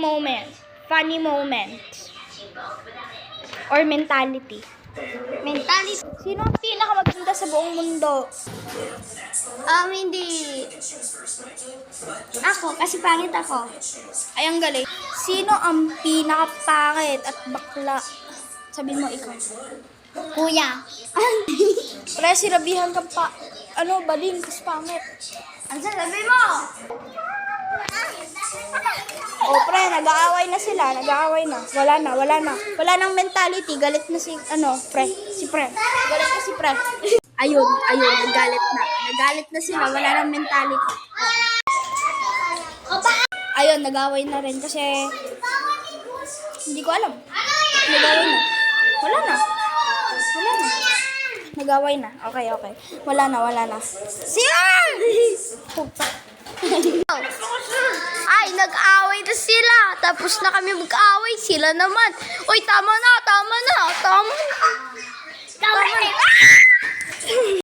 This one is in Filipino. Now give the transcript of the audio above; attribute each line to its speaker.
Speaker 1: moment. Funny moment. Or mentality.
Speaker 2: Mentality.
Speaker 1: Sino ang pinakamaganda sa buong mundo?
Speaker 2: Hindi. Ako, kasi pangit ako.
Speaker 1: Ay, ang galing. Sino ang pinakapangit at bakla? Sabihin mo ikaw.
Speaker 2: Kuya.
Speaker 1: Pre, sinabihan ka pa. Baling, kas pangit.
Speaker 2: Ang sabi mo?
Speaker 1: Pre, nag-aaway na sila. Nag-aaway na. Wala na. Wala nang mentality. Galit na si pre. Galit na si pre. Ayun, nagalit na. Nagalit na sila. Wala nang mentality. Ayun, nag-aaway na rin kasi hindi ko alam. Nag-aaway na. Wala na. Nag-aaway na. Okay. Wala na. Siya!
Speaker 2: Ay, nag-away na sila. Tapos na kami mag-away. Sila naman. Uy, tama na.